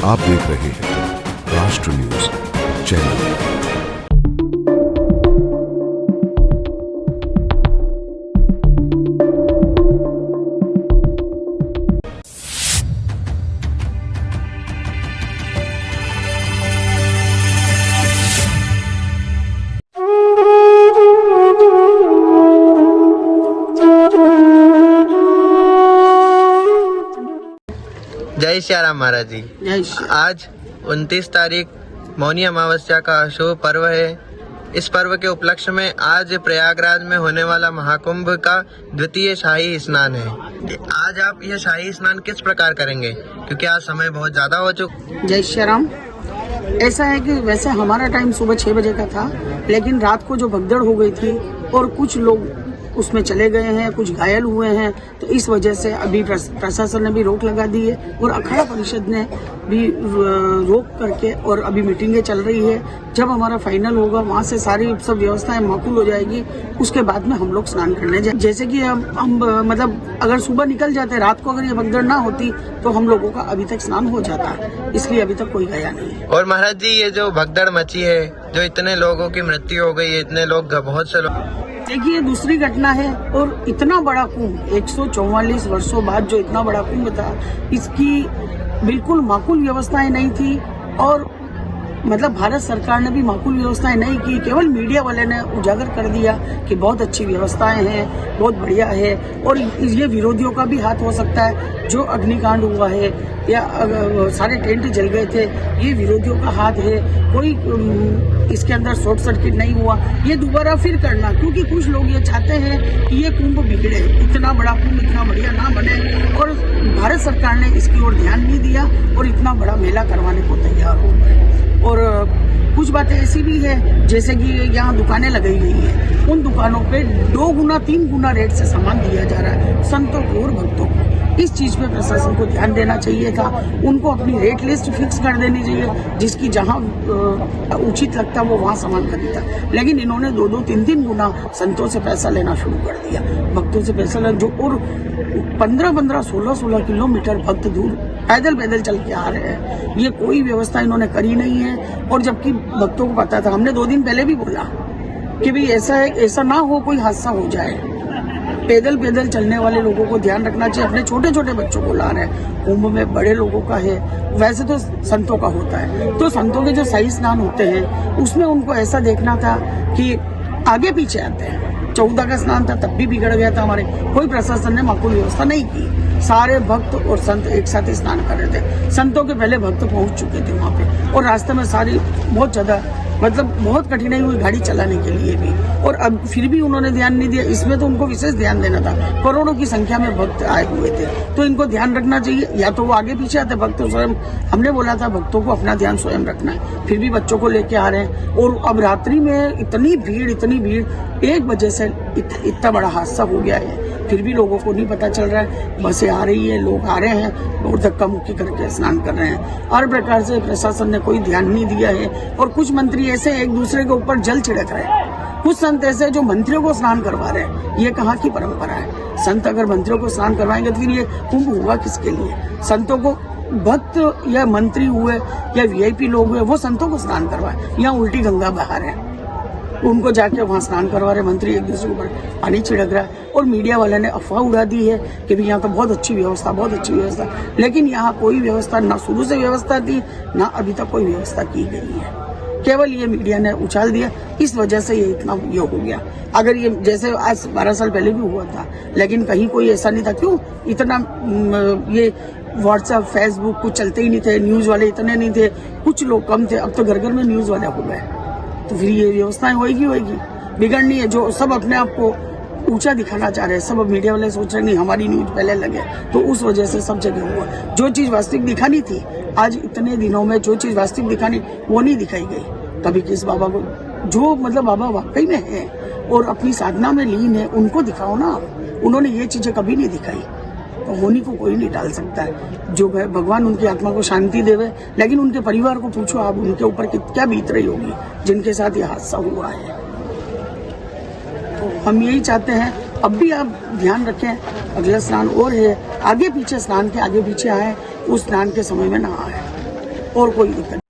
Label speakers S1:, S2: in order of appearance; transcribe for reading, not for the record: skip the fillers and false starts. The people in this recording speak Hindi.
S1: आप देख रहे हैं राष्ट्र न्यूज चैनल।
S2: जय श्री राम महाराज जी। आज 29 तारीख मौनी अमावस्या का शुभ पर्व है। इस पर्व के उपलक्ष्य में आज प्रयागराज में होने वाला महाकुंभ का द्वितीय शाही स्नान है। आज आप यह शाही स्नान किस प्रकार करेंगे, क्योंकि आज समय बहुत ज्यादा हो चुका।
S3: जय श्री राम। ऐसा है कि वैसे हमारा टाइम सुबह 6 बजे का था, लेकिन रात को जो भगदड़ हो गई थी और कुछ लोग उसमें चले गए हैं, कुछ घायल हुए हैं, तो इस वजह से अभी प्रशासन ने भी रोक लगा दी है और अखाड़ा परिषद ने भी रोक करके और अभी मीटिंगें चल रही है। जब हमारा फाइनल होगा वहाँ से सारी सब व्यवस्थाएं माकूल हो जाएगी, उसके बाद में हम लोग स्नान करने जाए। जैसे कि हम मतलब अगर सुबह निकल जाते, रात को अगर ये भगदड़ ना होती तो हम लोगों का अभी तक स्नान हो जाता, इसलिए अभी तक कोई गया नहीं है।
S2: और महाराज जी, ये जो भगदड़ मची है, जो इतने लोगों की मृत्यु हो गई है, इतने लोग बहुत से लोग,
S3: देखिए दूसरी घटना है। और इतना बड़ा कुंभ 144 वर्षों बाद जो इतना बड़ा कुंभ था, इसकी बिल्कुल माकूल व्यवस्थाएं नहीं थी और मतलब भारत सरकार ने भी माकूल व्यवस्थाएं नहीं की। केवल मीडिया वाले ने उजागर कर दिया कि बहुत अच्छी व्यवस्थाएं हैं, बहुत बढ़िया है। और ये विरोधियों का भी हाथ हो सकता है। जो अग्निकांड हुआ है या सारे टेंट जल गए थे, ये विरोधियों का हाथ है। कोई इसके अंदर शॉर्ट सर्किट नहीं हुआ। ये दोबारा फिर करना, क्योंकि कुछ लोग ये चाहते हैं कि ये कुंभ बिगड़े, इतना बड़ा कुंभ इतना बढ़िया ना बने, और भारत सरकार ने इसकी ओर ध्यान नहीं दिया और इतना बड़ा मेला करवाने को तैयार हो गए। और कुछ बातें ऐसी भी है, जैसे कि यहाँ दुकानें लगाई गई हैं, उन दुकानों पे 2 गुना 3 गुना रेट से सामान दिया जा रहा है संतों को और भक्तों को। इस चीज पे प्रशासन को ध्यान देना चाहिए था। उनको अपनी रेट लिस्ट फिक्स कर देनी चाहिए, जिसकी जहाँ उचित लगता वो वहाँ सामान खरीदता। लेकिन इन्होंने 2-2, 3-3 गुना संतों से पैसा लेना शुरू कर दिया, भक्तों से पैसा लेना। जो और 15-15, 16-16 किलोमीटर भक्त दूर पैदल चल के आ रहे हैं, ये कोई व्यवस्था इन्होंने करी नहीं है। और जबकि भक्तों को पता था, हमने 2 दिन पहले भी बोला कि भाई ऐसा ना हो, कोई हादसा हो जाए। पैदल चलने वाले लोगों को ध्यान रखना चाहिए। अपने छोटे छोटे बच्चों को ला रहे हैं, कुंभ में बड़े लोगों का है, वैसे तो संतों का होता है। तो संतों के जो शाही स्नान होते हैं उसमें उनको ऐसा देखना था कि आगे पीछे आते हैं। 14 का स्नान था तब भी बिगड़ गया था हमारे, कोई प्रशासन ने माकूल व्यवस्था नहीं की। सारे भक्त और संत एक साथ ही स्नान कर रहे थे। संतों के पहले भक्त पहुंच चुके थे वहां पे, और रास्ते में सारी बहुत ज्यादा मतलब बहुत कठिनाई हुई गाड़ी चलाने के लिए भी। और अब फिर भी उन्होंने ध्यान नहीं दिया। इसमें तो उनको विशेष ध्यान देना था, करोड़ों की संख्या में भक्त आए हुए थे, तो इनको ध्यान रखना चाहिए। या तो वो आगे पीछे आते, भक्त स्वयं, हमने बोला था भक्तों को अपना ध्यान स्वयं रखना है, फिर भी बच्चों को लेके आ रहे हैं। और अब रात्रि में इतनी भीड़ 1 बजे से इतना बड़ा हादसा हो गया है, फिर भी लोगों को नहीं पता चल रहा है। बसें आ रही है, लोग आ रहे हैं और धक्का मुक्की करके स्नान कर रहे हैं। हर प्रकार से प्रशासन ने कोई ध्यान नहीं दिया है। और कुछ मंत्री ऐसे एक दूसरे के ऊपर जल छिड़क रहे हैं, कुछ संत ऐसे जो मंत्रियों को स्नान करवा रहे हैं। ये कहाँ की परंपरा है? संत अगर मंत्रियों को स्नान करवाएंगे तो फिर ये कुंभ हुआ किसके लिए? संतों को, भक्त या मंत्री हुए या वीआईपी लोग हुए, वो संतों को स्नान करवाए। यहाँ उल्टी गंगा बहा रहे हैं, उनको जाके वहाँ स्नान करवा रहे। मंत्री एक दूसरे के ऊपर पानी छिड़क रहा है। और मीडिया वाले ने अफवाह उड़ा दी है कि भाई यहाँ तो बहुत अच्छी व्यवस्था, लेकिन यहाँ कोई व्यवस्था ना शुरू से व्यवस्था थी, ना अभी तक कोई व्यवस्था की गई है। केवल ये मीडिया ने उछाल दिया, इस वजह से ये इतना ये हो गया। अगर ये जैसे आज 12 साल पहले भी हुआ था, लेकिन कहीं कोई ऐसा नहीं था। क्यों इतना ये व्हाट्सएप फेसबुक कुछ चलते ही नहीं थे, न्यूज वाले इतने नहीं थे, कुछ लोग कम थे। अब तो घर घर में न्यूज वाले हो गए, तो फिर ये व्यवस्थाएं होगी बिगड़नी है। जो सब अपने आप को ऊंचा दिखाना चाह रहे हैं, सब मीडिया वाले सोच रहे हैं नहीं हमारी न्यूज पहले लगे, तो उस वजह से सब जगह हुआ। जो चीज वास्तविक दिखानी थी, आज इतने दिनों में जो चीज वास्तविक दिखानी वो नहीं दिखाई गई। कभी किस बाबा को, जो मतलब बाबा वाकई में है और अपनी साधना में लीन है, उनको दिखाओ ना। उन्होंने ये चीजें कभी नहीं दिखाई, तो होनी को कोई नहीं टाल सकता है। जो भगवान उनकी आत्मा को शांति देवे, लेकिन उनके परिवार को पूछो आप, उनके ऊपर क्या बीत रही होगी जिनके साथ ये हादसा हुआ है। तो हम यही चाहते हैं, अब भी आप ध्यान रखें, अगला स्नान और है, आगे पीछे स्नान के आगे पीछे आए, उस स्नान के समय में ना आए। और कोई दिक्कत